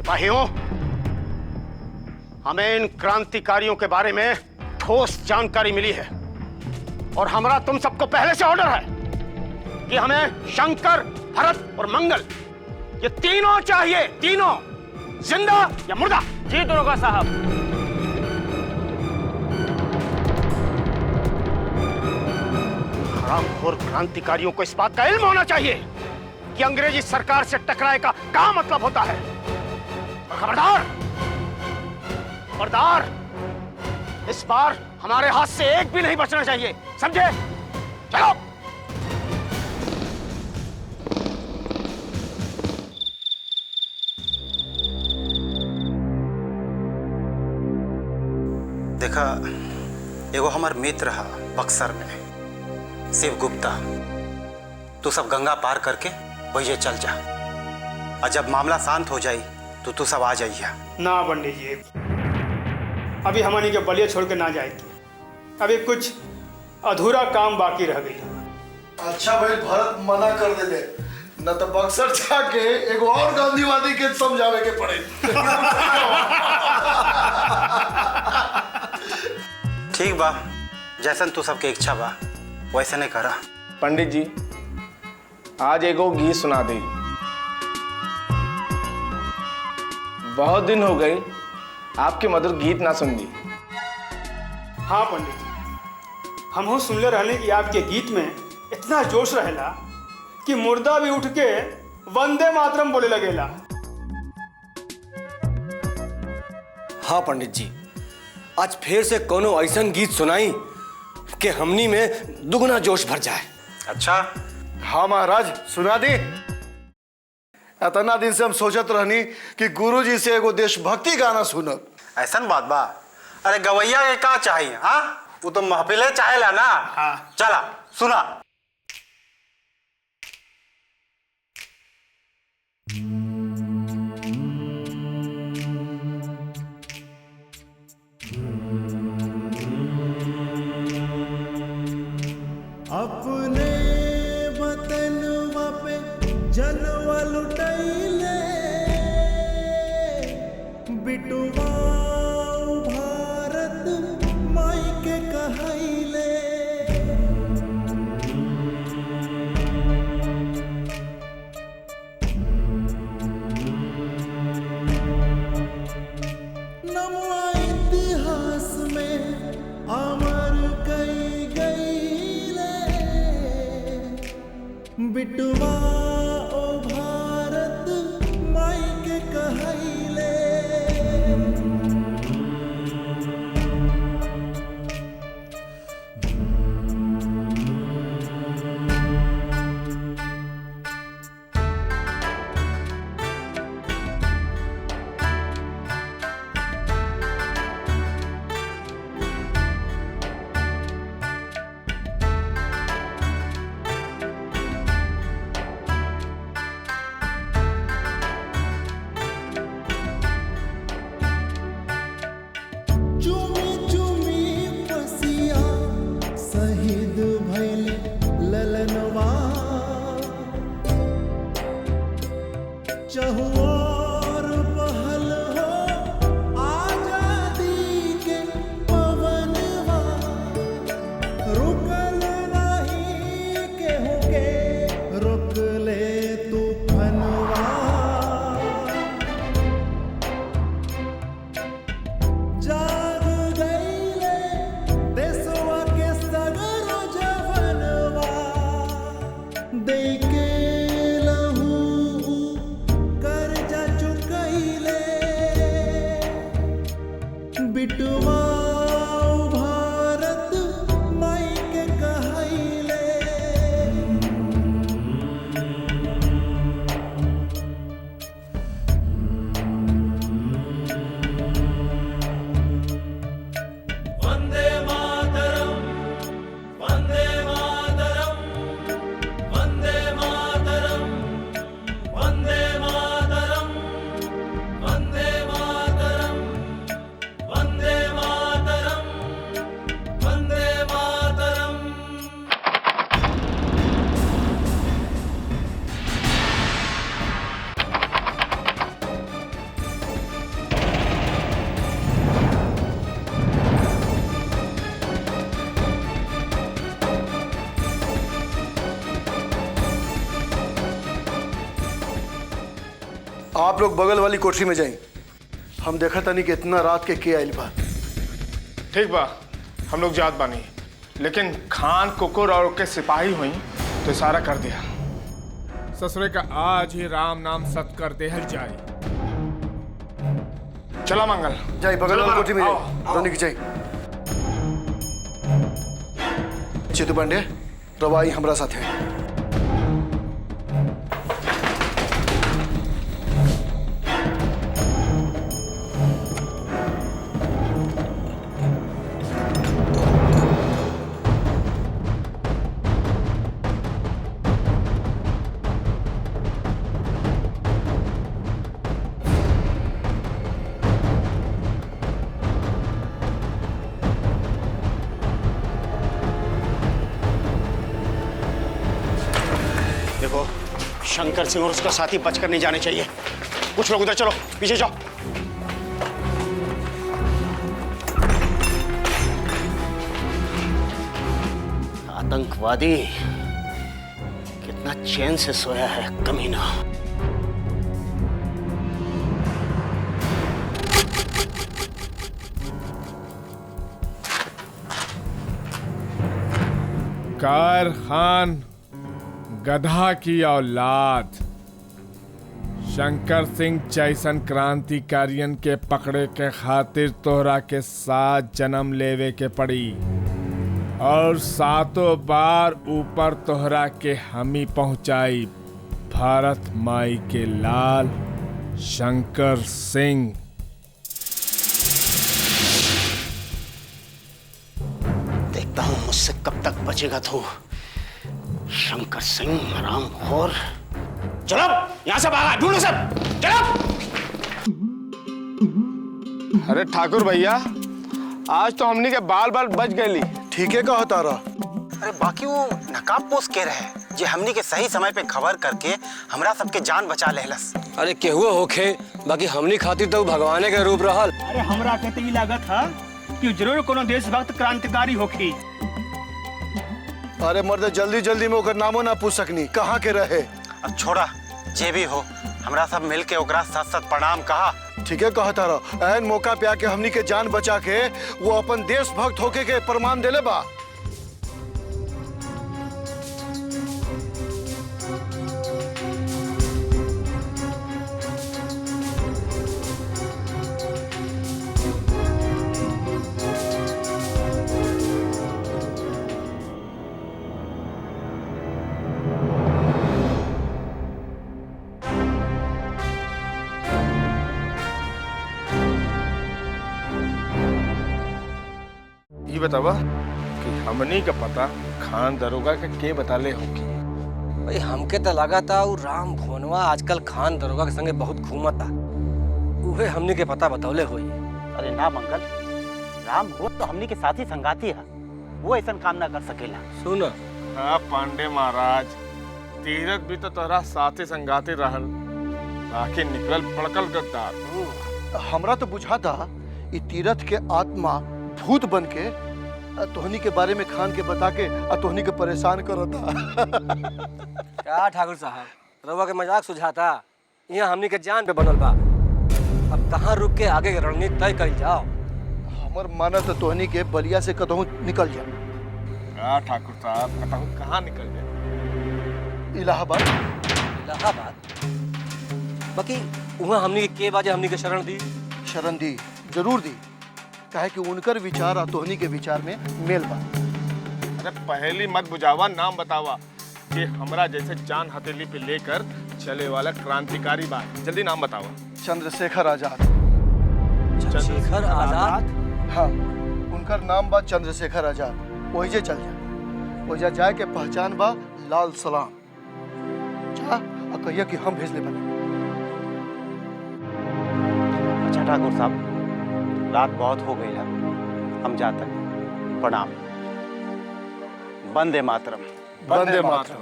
सिपाहियों, हमें इन क्रांतिकारियों के बारे में ठोस जानकारी मिली है और हमारा तुम सबको पहले से ऑर्डर है कि हमें शंकर, भरत और मंगल ये तीनों चाहिए, तीनों, जिंदा या मुर्दा। जी दरोगा साहब। हरामखोर क्रांतिकारियों को इस बात का इल्म होना चाहिए कि अंग्रेजी सरकार से टकराए का क्या मतलब होता है। और खबरदार, खबरदार, इस बार हमारे हाथ से एक भी नहीं बचना चाहिए, समझे? चलो। देखा, एगो हमार मित्र रहा बक्सर में, शिव गुप्ता। तू सब गंगा पार करके वही चल जा, और जब मामला शांत हो जाए तो तू सब आ जाइए। ना पंडित जी, अभी हमनी के बलिया छोड़ के ना जाएगी, अभी कुछ अधूरा काम बाकी रह गई। अच्छा भाई, भरत मना कर दे, न तो बक्सर जाके एगो और गांधीवादी के समझावे के पड़े। ठीक बा, जैसन तू सबके इच्छा बा वैसे नहीं करा। पंडित जी, आज एगो गीत सुना दी। बहुत दिन हो गए आपके मधुर गीत ना सुन दी। हाँ पंडित जी, हम सुनले रहने कि आपके गीत में इतना जोश रहेला कि मुर्दा भी उठ के वंदे मातरम बोले लगेला। हाँ पंडित जी, आज फिर से कोनो ऐसा गीत सुनाई कि हमनी में दुगना जोश भर जाए। अच्छा। हाँ महाराज, सुना दी। इतना दिन से हम सोचत रहनी कि गुरुजी से एगो देशभक्ति गाना सुनब। ऐसा बात बा? अरे गवैया के का चाहिए? हाँ, वो तो महफिले चाहेला ना। हाँ। चला सुना। अपने वतनवा पे जलवा लुटैले, बिटुवा भारत माई के कहैले। नमवा इतिहास में अमर कई गईले, बिटुवा ओ भारत माई के कहैले। आप लोग बगल वाली कोठरी में जाएं। हम देखा तनी कि इतना रात के आइल बा। ठीक बा, हम लोग जात बानी, लेकिन खान कुकुर और के सिपाही हुई तो इशारा कर दिया। ससुरे का आज ही राम नाम सत कर देहल जाए। चला मंगल, जाए बगल वाली कोठरी में आओ, जाए। रोनी की जाए। चितू पांडे, रवाई हमरा साथ है। देखो, शंकर सिंह और उसका साथी बचकर नहीं जाने चाहिए। कुछ लोग उधर चलो, पीछे जाओ। आतंकवादी कितना चैन से सोया है कमीना। कार खान गधा की औलाद, शंकर सिंह जैसन क्रांतिकारियन के पकड़े के खातिर तोहरा के 7 जन्म लेवे के पड़ी और 7 बार ऊपर तोहरा के हमी पहुंचाई। भारत माई के लाल शंकर सिंह। देखता हूं मुझसे कब तक बचेगा तू, शंकर सिंह हरामखोर। चलो यहां से भागा, ढूंढो सब, चलो। अरे ठाकुर भैया, आज तो हमनी के बाल बाल बच गए। ठीक है कहा तारा। अरे बाकी वो नकाबपोश के रहे जे हमनी के सही समय पे खबर करके हमरा सबके जान बचा लेहलस। अरे केहुआ होखे, बाकी हमनी खातिर तो भगवाने के रूप रहल। अरे हमरा के तो ई लागत था कि जरूर कोनो देशभक्त क्रांतिकारी होखी। अरे मर्द, जल्दी जल्दी में ओकर नामो ना पूछ सकनी, कहाँ के रहे। अब छोड़ा, जे भी हो, हमरा सब मिल के ओकरा सत सत प्रणाम कहा। ठीक है कहा तारा। ऐन मौका पे आके हमनी के जान बचा के वो अपन देशभक्त होके के प्रमाण देले बा। ये बतावा कि हमनी का पता खान दरोगा के बताले होगी। भाई हमके तो लगा था वो राम भुवनवा आजकल खान दरोगा के संगे बहुत घूमता, उहे हमनी के पता बतौले होई। अरे ना मंगल, राम हो तो हमनी के साथी संगाती है, वो ऐसा काम ना कर सकेला। सुन, हाँ पांडे महाराज, तीरथ भी तो तोहरा साथी संगाती रहल, आखिर निकलल पड़कल गद्दार। हमरा तो बुझा था ये तीरथ के आत्मा भूत बन के तोहनी के बारे में खान के बता के तोहनी के परेशान करता। क्या ठाकुर साहब, रउआ के मजाक सुझाता, यहाँ हमनी के जान पे बनल बा। अब कहाँ रुक के आगे के रणनीति तय कर जाओ। हमर मानत तोहनी के बलिया से कतहूँ निकल जा। क्या ठाकुर साहब, बताओ कहाँ निकल जाए? इलाहाबाद। इलाहाबाद? बाकी वहाँ हमनी के बाजे हमनी के शरण दी। शरण दी, जरूर दी, काहे कि उनकर विचार और तोहनी के विचार में मेल बा। अरे पहली मत बुझावा, नाम बतावा कि हमरा जैसे जान हथेली पे लेकर चले वाला क्रांतिकारी बा। जल्दी नाम बतावा। चंद्रशेखर आजाद। चंद्रशेखर आजाद? हाँ, उनकर नाम बा चंद्रशेखर आजाद। वही चल जा, वही जाए के पहचान बा लाल सलाम। जा और कहिया कि हम भेजले बने। अच्छा ठाकुर साहब, रात बहुत हो गई है, हम जाते हैं। प्रणाम। वंदे मातरम। वंदे मातरम।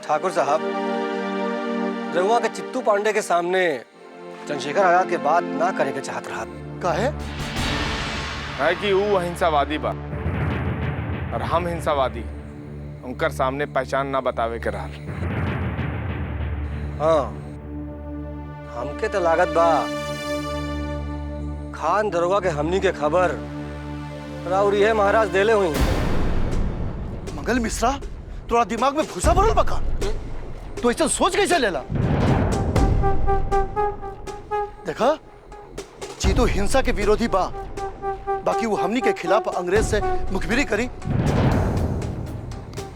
ठाकुर साहब, रउआ के चित्तू पांडे के सामने चंद्रशेखर आजाद के बात ना करे के चाहत रहा। काहे? है कि वो अहिंसावादी बा और हम हिंसावादी। उनकर सामने पहचान ना बतावे के रहल। हाँ, हमके तो लागत बा खान दरोगा के हमनी के खबर राउरी है महाराज देले हुई। मंगल मिश्रा, तोरा दिमाग में भूसा भरल बा का? तो ऐसा सोच कैसे लेला? देखा, जीतू हिंसा के विरोधी बा, बाकी वो हमनी के खिलाफ अंग्रेज से मुखबिरी करी,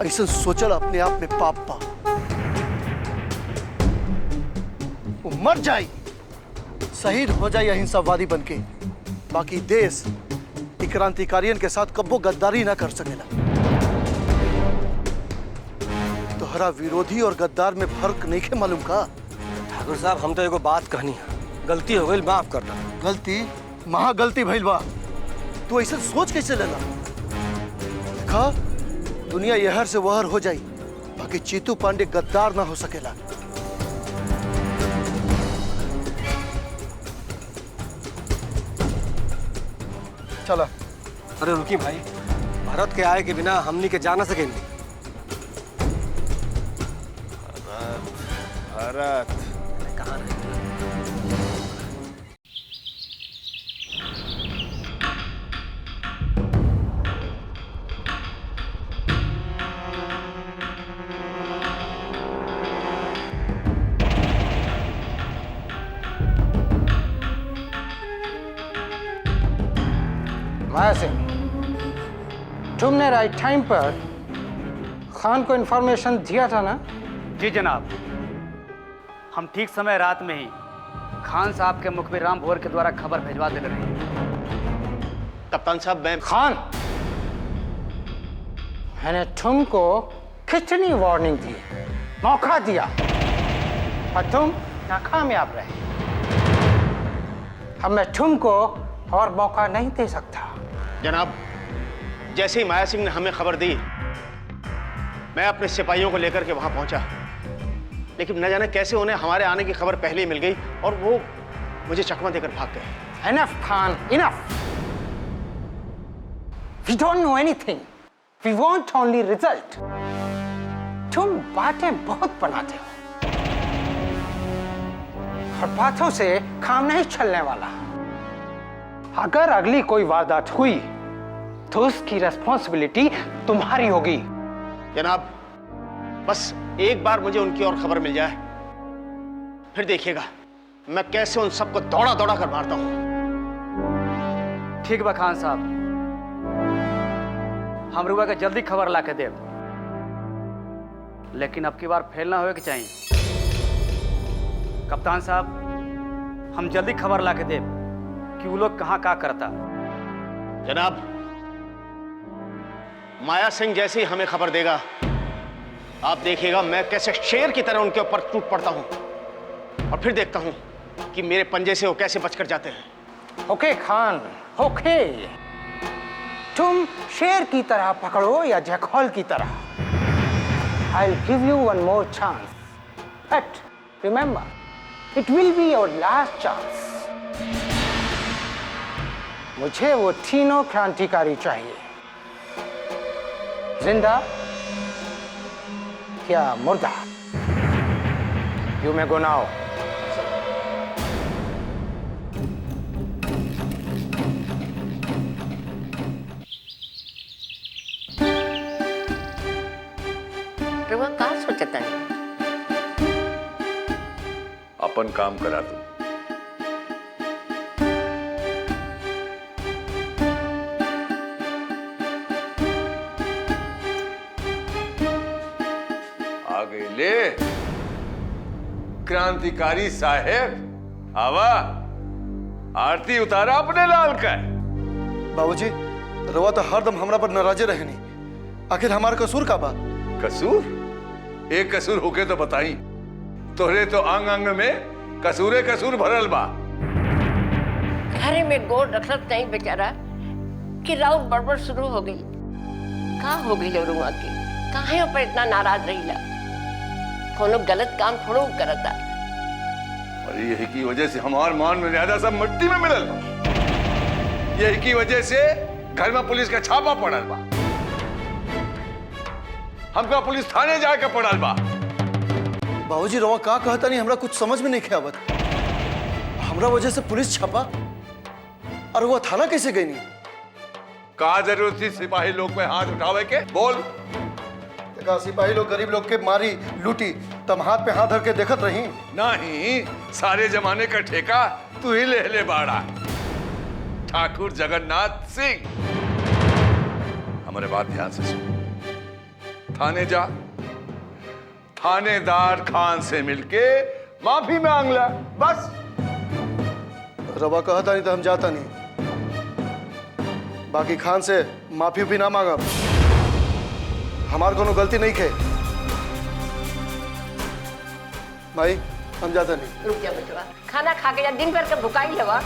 ऐसा सोचल अपने आप में पाप बा। वो मर जाई, शहीद हो जाए अहिंसावादी बनके, बाकी देश क्रांतिकारियों के साथ कब्बो गद्दारी ना कर सकेला। तोहरा विरोधी और गद्दार में फर्क नहीं के मालूम का? ठाकुर साहब, हम तो एगो बात कहनी है, गलती हो गई, माफ कर दो। गलती महा गलती भइल बा। तू ऐसे सोच कैसे लेला? देखा, दुनिया यहर से वहर हो जाई, बाकी चीतू पांडे गद्दार ना हो सकेला। चला। अरे रुकी भाई, भारत के आए के बिना हमनी के जा ना सकेंगे। भारत कहाँ रहे? माया सिंह, तुमने राइट टाइम पर खान को इन्फॉर्मेशन दिया था ना? जी जनाब, हम ठीक समय रात में ही खान साहब के मुखबिर राम भोर के द्वारा खबर भिजवा दे रहे हैं। कप्तान साहब, मैं खान, मैंने तुमको कितनी वार्निंग दी, मौका दिया, और तुम नाकामयाब रहे। अब मैं तुमको और मौका नहीं दे सकता। जनाब, जैसे ही माया सिंह ने हमें खबर दी, मैं अपने सिपाहियों को लेकर के वहां पहुंचा, लेकिन न जाने कैसे उन्हें हमारे आने की खबर पहले ही मिल गई और वो मुझे चकमा देकर भाग गए। Enough, Khan, enough. We don't know anything. We want only result. तुम बातें बहुत बनाते हो और बातों से काम नहीं चलने वाला। अगर अगली कोई वारदात हुई तो उसकी रिस्पॉन्सिबिलिटी तुम्हारी होगी। जनाब, बस एक बार मुझे उनकी और खबर मिल जाए, फिर देखिएगा मैं कैसे उन सबको दौड़ा दौड़ा कर मारता हूं। ठीक बा खान साहब, हम रुआ के जल्दी खबर ला के देव, लेकिन अब की बार फेल ना होए के चाहिए। कप्तान साहब, हम जल्दी खबर ला के देव कि वो लोग कहाँ का करता। जनाब, माया सिंह जैसे ही हमें खबर देगा, आप देखिएगा मैं कैसे शेर की तरह उनके ऊपर टूट पड़ता हूं और फिर देखता हूं कि मेरे पंजे से वो कैसे बचकर जाते हैं। ओके खान, ओके। तुम शेर की तरह पकड़ो या जैकहॉल की तरह। I'll give you one more chance. But remember, it will be your last chance. मुझे वो तीनों क्रांतिकारी चाहिए, जिंदा या मुर्दा। You may go now. रुआ का सोचता है? अपन काम करा दो। आ गए ले क्रांतिकारी साहेब, आवा आरती उतारा अपने लाल का। बाबूजी, रवा तो हरदम हमरा पर नाराजे रहनी, आखिर हमारा कसूर का बा? कसूर? एक कसूर होके तो बताई। तोहरे तो अंग अंग में कसूरे कसूर भरल बा। घरे में गोड़ रखत नहीं बेचारा कि राउत बड़बड़ शुरू हो गई। का हो गई रुआ के? काहे ऊपर इतना नाराज रहीला? कोनो गलत काम थोड़ो करता। अरे यही की वजह से हमार मान मर्यादा सब मिट्टी में मिलल बा। यही की वजह से घर में पुलिस का छापा पड़ल बा। हमका पुलिस थाने जाके पड़ल बा। बाबूजी रवा का कहता नहीं, हमरा कुछ समझ में नहीं आवत। हमरा वजह से पुलिस छापा और वो थाना कैसे गई नहीं? का जरूरत थी सिपाही लोग में हाथ उठावे के? बोल। देखा सिपाही लोग गरीब लोग के मारी लूटी, तब हाथ पे हाथ धर के देखत रही। नहीं, सारे जमाने का ठेका तू ही ले बाड़ा। ठाकुर जगन्नाथ सिंह, हमारे बात ध्यान से सुन। थाने जा, थानेदार खान से मिलके माफी मांग ला, बस। रवा कहता नहीं तो हम जाता नहीं, बाकी खान से माफी भी ना मांगा। हमार कोनो गलती नहीं खे भाई, हम जाता नहीं। रुक जा बचवा, खाना खा के जा, दिन भर के भुकाई लवा।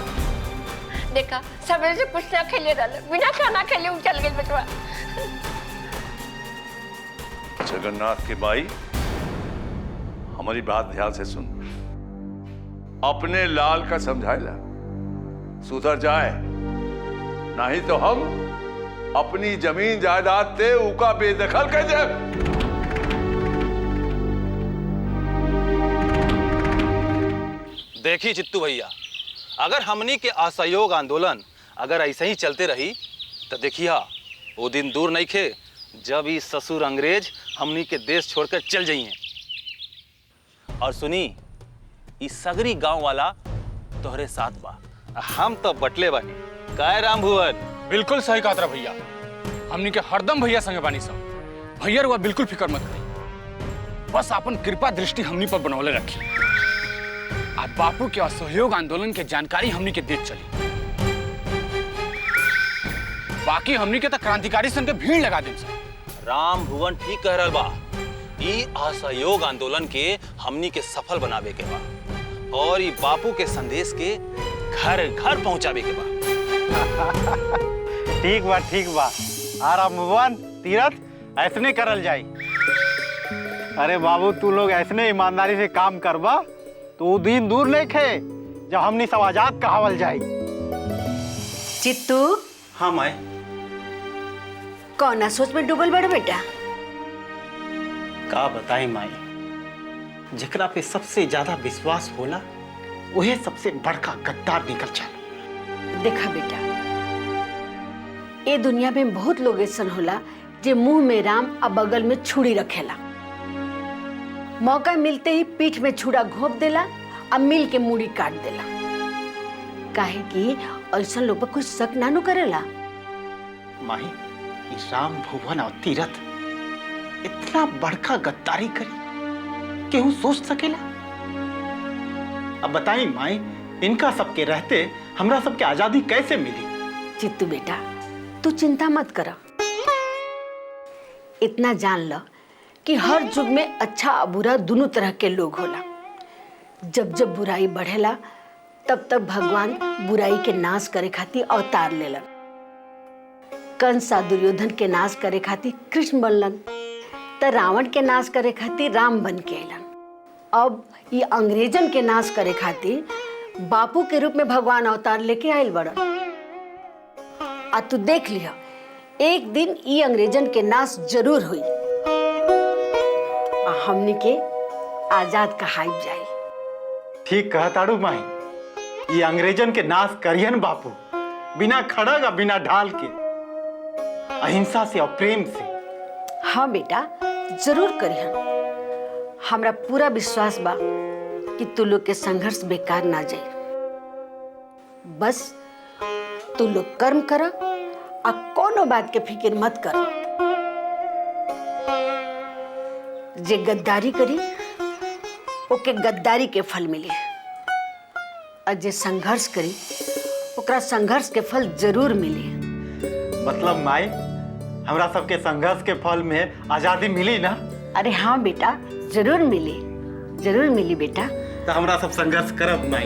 देखा सवेरे से कुछ ना खेले डाले, बिना खाना खेले चल गई बचवा। जगन्नाथ की माई, हमारी बात ध्यान से सुन। अपने लाल का समझाएला, सुधर जाए, नहीं तो हम अपनी जमीन जायदाद ते उका बेदखल कर दे। देखिए चित्तू भैया, अगर हमनी के असहयोग आंदोलन अगर ऐसे ही चलते रही तो देखिए वो दिन दूर नहीं खे जब ये ससुर अंग्रेज हमनी के देश छोड़कर चल जाइए। और सुनी, इस सगरी गांव वाला तोहरे साथ बा, हम तो बटले बानी। काय राम भुवन? बिल्कुल सही कहा तेरा भैया, हमनी के हरदम भैया संगे बानी सब। भैया रुआ बिल्कुल फिक्र मत करी, बस अपन कृपा दृष्टि हमनी पर बनौले रखी। आज बापू के असहयोग आंदोलन के जानकारी हमनी के देख चली, बाकी हमनी के तो क्रांतिकारी सन के भीड़ लगा दे। राम भुवन ठीक कह रहा बा, ई असहयोग आंदोलन के हमनी के सफल बनावे के बा और ई बापू के संदेश के घर घर पहुंचावे के बा। ठीक बा। आराम भुवन, तीरथ ऐसने करल जाई। अरे बाबू, तू लोग ऐसने ईमानदारी से काम करबा तो दिन दूर नहीं खे जब हमनी सब आजाद कहावल जाई। चित्तू। हाँ माए। कौन सोच में डूबल बड़ बेटा? का बताई माई, जेकरा पे सबसे ज्यादा विश्वास होला वही सबसे बड़का गद्दार निकल चल। देखा बेटा, ये दुनिया में बहुत लोग ऐसा होला जे मुंह में राम और बगल में छुरी रखेला। मौका मिलते ही पीठ में छुरा घोंप देला और मिल के मूड़ी काट देला। काहे कि ऐसा लोग पर कुछ शक ना करेला। माही, राम भुवन और तीरथ इतना बड़का गद्दारी करी केहू सोच सकेला? अब बताई माई, इनका सबके रहते हमरा सबके आजादी कैसे मिली? चित्तू बेटा, तू चिंता मत कर। इतना जान ल कि हर युग में अच्छा और बुरा दोनों तरह के लोग होला। जब जब बुराई बढ़ेला तब तब भगवान बुराई के नाश करे खातिर अवतार लेलन। कंस और दुर्योधन के नाश करे खातिर कृष्ण बनलन, तो रावण के नाश करे खातिर राम बन के अलन। अब ये अंग्रेजन के नाश करे खातिर बापू के रूप में भगवान अवतार लेके आयल बड़न। आ तू देख लिया, एक दिन ये अंग्रेजन के नाश जरूर हुई, हमनी के आजाद कहाई जाए। ठीक कहताड़ू माई, ये अंग्रेजन के नाश करियन बापू, बिना खड़ग और बिना ढाल के, अहिंसा से और प्रेम से। हाँ बेटा, जरूर करियन। हमरा पूरा विश्वास बा कि तू लोग के संघर्ष बेकार ना जाए। बस तू लोग कर्म कर और कोनो बात के फिक्र मत कर। जे गद्दारी करी ओके गद्दारी के फल मिले, और जे संघर्ष करी ओकरा संघर्ष के फल जरूर मिले। मतलब माई, हमरा सबके संघर्ष के फल में आजादी मिली ना? अरे हाँ बेटा, जरूर मिली, जरूर मिली बेटा। तो हमरा सब संघर्ष करब माई।